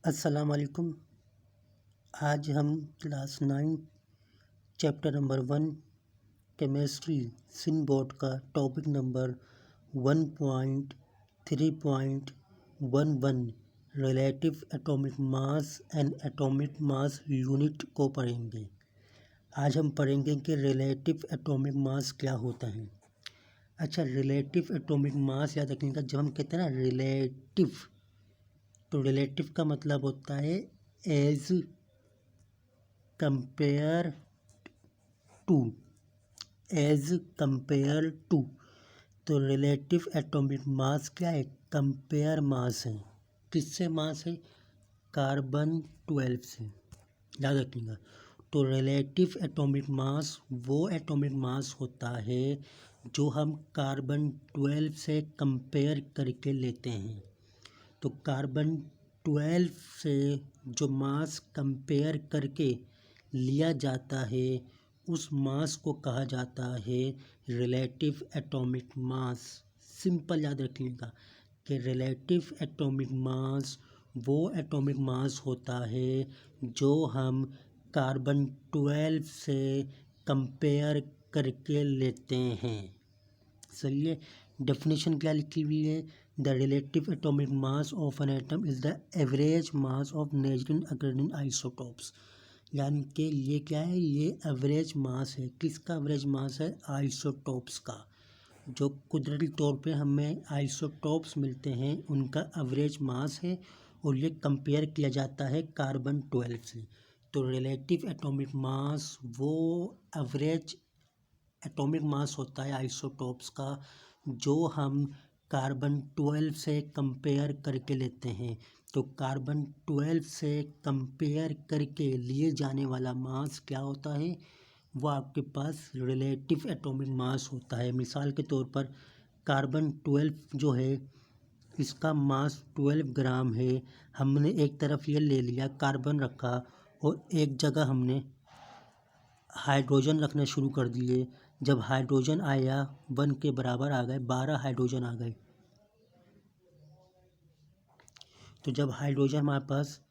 अस्सलाम वालेकुम। आज हम क्लास 9 चैप्टर नंबर 1 केमिस्ट्री सिन बोर्ड का topic number 1.3.11 relative atomic mass and atomic mass unit को पढ़ेंगे। आज हम पढ़ेंगे कि रिलेटिव एटॉमिक मास क्या होता है। अच्छा, रिलेटिव एटॉमिक मास याद रखने का, जब हम कहते हैं ना रिलेटिव, तो रिलेटिव का मतलब होता है as compare to, as compare to. तो रिलेटिव एटॉमिक मास क्या है? कंपेयर मास है। किससे मास है? कार्बन 12 से, याद रखिएगा। तो रिलेटिव एटॉमिक मास वो एटॉमिक मास होता है जो हम कार्बन 12 से कंपेयर करके लेते हैं। तो कार्बन 12 से जो मास कंपेयर करके लिया जाता है उस मास को कहा जाता है रिलेटिव एटॉमिक मास। सिंपल याद रखिएगा कि रिलेटिव एटॉमिक मास वो एटॉमिक मास होता है जो हम कार्बन 12 से कंपेयर करके लेते हैं। सही है। डेफिनेशन क्या लिखी हुई है? The relative atomic mass of an atom is the average mass of natural occurring isotopes. यानी कि ये क्या है? ये एवरेज मास है। किसका एवरेज मास है? आइसोटॉप्स का। जो कुदरती तौर पे हमें आइसोटॉप्स मिलते हैं उनका एवरेज मास है, और ये कंपेयर किया जाता है कार्बन 12 से। तो रिलेटिव एटॉमिक मास वो एवरेज एटॉमिक मास होता है आइसोटॉप्स का जो हम कार्बन 12 से कंपेयर करके लेते हैं। तो कार्बन 12 से कंपेयर करके लिए जाने वाला मास क्या होता है? वो आपके पास रिलेटिव एटॉमिक मास होता है। मिसाल के तौर पर कार्बन 12 जो है इसका मास 12 ग्राम है। हमने एक तरफ ये ले लिया, कार्बन रखा, और एक जगह हमने हाइड्रोजन रखना शुरू कर दिए। जब हाइड्रोजन आया 1 के बराबर आ गए, 12 हाइड्रोजन आ गए। तो जब हाइड्रोजन हमारे पास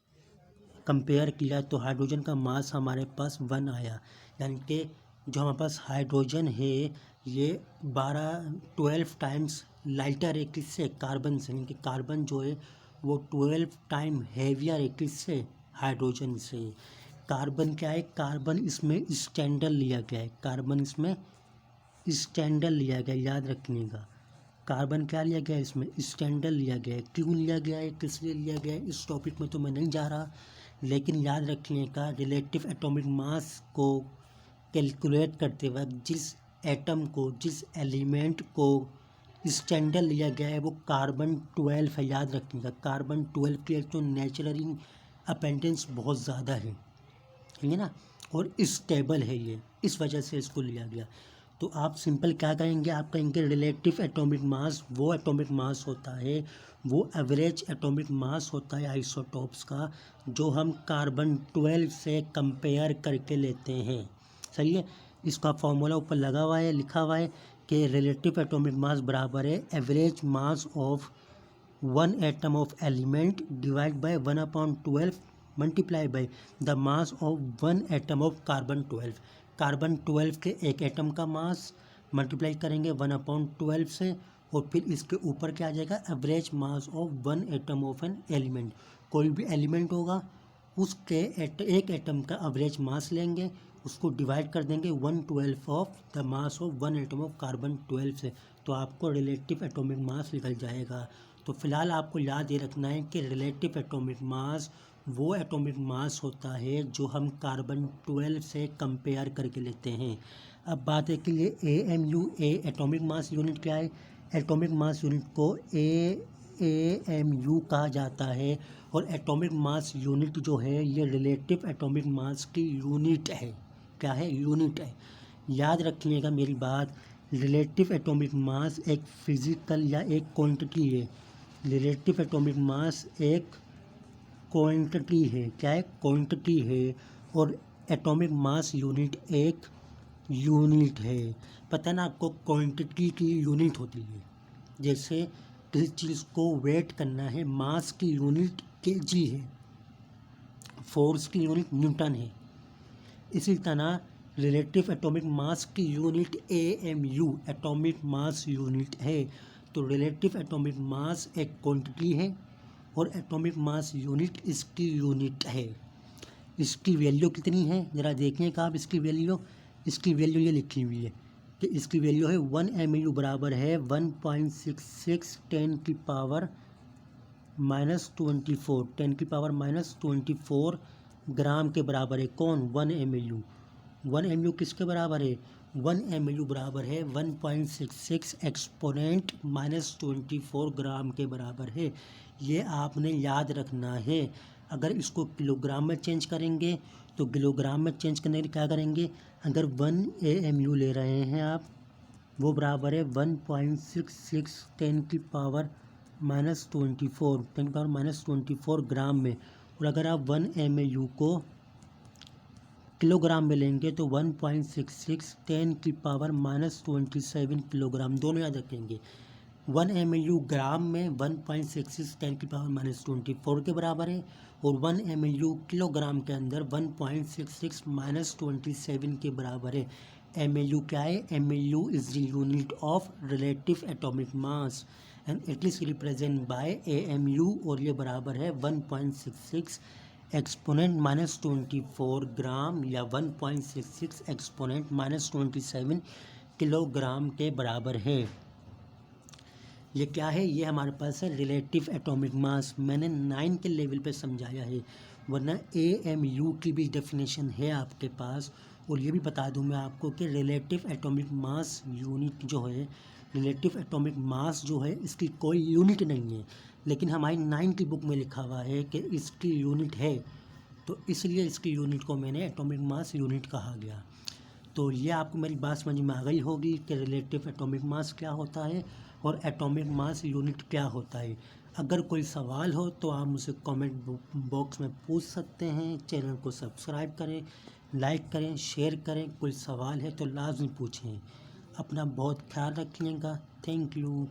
कंपेयर किया तो हाइड्रोजन का मास हमारे पास 1 आया। यानी कि जो हमारे पास हाइड्रोजन है ये 12 टाइम्स लाइटर है किससे? कार्बन से। यानी कि कार्बन जो है वो 12 टाइम हैवियर है किससे? हाइड्रोजन से। कार्बन क्या है? कार्बन इसमें स्टैंडर्ड लिया गया है। कार्बन इसमें स्टैंडर्ड लिया गया, याद रखिएगा। कार्बन क्या लिया गया है? इसमें स्टैंडर्ड लिया गया है। क्यों लिया गया है, किस लिए लिया गया है, इस टॉपिक में तो मैं नहीं जा रहा, लेकिन याद रखिएगा रिलेटिव एटॉमिक मास को कैलकुलेट करते वक्त जिस एटम को, जिस एलिमेंट को स्टैंडर्ड लिया गया है वो कार्बन 12 है। याद रखिएगा कार्बन 12 की एक तो नेचुरल अपेंडेंस बहुत ज़्यादा है ना, और स्टेबल है ये, इस वजह से इसको लिया गया। तो आप सिंपल क्या कहेंगे? आप कहेंगे रिलेटिव एटॉमिक मास वो एटॉमिक मास होता है, वो एवरेज एटॉमिक मास होता है आइसोटॉप्स का जो हम कार्बन 12 से कंपेयर करके लेते हैं। सही है। इसका फॉर्मूला ऊपर लगा हुआ है, लिखा हुआ है कि रिलेटिव एटॉमिक मास बराबर है average mass of 1 atom of element divide by 1/12 multiply by the mass of 1 atom of carbon 12। Carbon 12 के एक एटम का मास मल्टीप्लाई करेंगे 1/12 से, और फिर इसके ऊपर क्या आ जाएगा? Average mass of 1 atom of an element. कोई भी एलिमेंट होगा उसके एक एटम का एवरेज मास लेंगे, उसको डिवाइड कर देंगे 1/12 of the mass of 1 atom of carbon 12 से, तो आपको रिलेटिव एटॉमिक मास निकल जाएगा। तो फिलहाल आपको याद ये रखना है कि रिलेटिव एटॉमिक मास वो एटॉमिक मास होता है जो हम कार्बन 12 से कंपेयर करके लेते हैं। अब बात है कि ये AMU एटॉमिक मास यूनिट क्या है? एटॉमिक मास यूनिट को AMU कहा जाता है, और एटॉमिक मास यूनिट जो है ये रिलेटिव एटॉमिक मास की यूनिट है। क्या है? यूनिट है। याद रखिएगा मेरी बात, रिलेटिव एटॉमिक मास एक फिजिकल या एक क्वांटिटी है। रिलेटिव एटॉमिक मास एक क्वांटिटी है। क्या है? क्वांटिटी है। और एटॉमिक मास यूनिट एक यूनिट है। पता ना आपको, क्वांटिटी की यूनिट होती है। जैसे किसी चीज़ को वेट करना है, मास की यूनिट केजी है। फोर्स की यूनिट न्यूटन है। इसी तरह रिलेटिव एटॉमिक मास की unit AMU atomic mass unit है। तो रिलेटिव एटॉमिक मास एक क्वांटिटी है और एटॉमिक मास यूनिट इसकी यूनिट है। इसकी वैल्यू कितनी है ज़रा देखिए आप इसकी वैल्यू। इसकी वैल्यू ये लिखी हुई है कि इसकी वैल्यू है 1 MU बराबर है 1.66 10 की पावर -24 10 की पावर -24 ग्राम के बराबर है। कौन? 1 MU। 1 MU किसके बराबर है? 1 MU बराबर है 1.66 एक्सपोनेंट -24 ग्राम के बराबर है। ये आपने याद रखना है। अगर इसको किलोग्राम में चेंज करेंगे तो किलोग्राम में चेंज करने के लिए क्या करेंगे, अगर 1 AMU ले रहे हैं आप, वो बराबर है 1.66 10 की पावर -24 ग्राम में। और अगर आप 1 MU को किलोग्राम में लेंगे तो 1.66 10 की पावर -27 किलोग्राम, दोनों याद रखेंगे। 1 MU ग्राम में 1.66 10 की पावर -24 के बराबर है और 1 MU किलोग्राम के अंदर 1.66 -27 के बराबर है। MU क्या है? MU is the unit of relative atomic mass and it is represent by AMU और ये बराबर है 1.66 एक्सपोनेंट -24 ग्राम या 1.66 एक्सपोनेंट -27 किलोग्राम के बराबर है। ये क्या है? ये हमारे पास है रिलेटिव एटॉमिक मास। मैंने 9 के लेवल पे समझाया है, वरना AMU की भी डेफिनेशन है आपके पास। और ये भी बता दूं मैं आपको कि रिलेटिव एटॉमिक मास यूनिट जो है, रिलेटिव एटॉमिक मास जो है इसकी कोई यूनिट नहीं है, लेकिन हमारी 9 की बुक में लिखा हुआ है कि इसकी यूनिट है, तो इसलिए इसकी यूनिट को मैंने एटॉमिक मास यूनिट कहा गया। तो ये आपको मेरी बात समझ में आ गई होगी कि रिलेटिव एटॉमिक मास क्या होता है और एटॉमिक मास यूनिट क्या होता है। अगर कोई सवाल हो तो आप मुझसे कमेंट बॉक्स में पूछ सकते हैं। चैनल को सब्सक्राइब करें, लाइक करें, शेयर करें। कोई सवाल है तो लाजमी पूछें। अपना बहुत ख्याल रखिएगा। Thank you.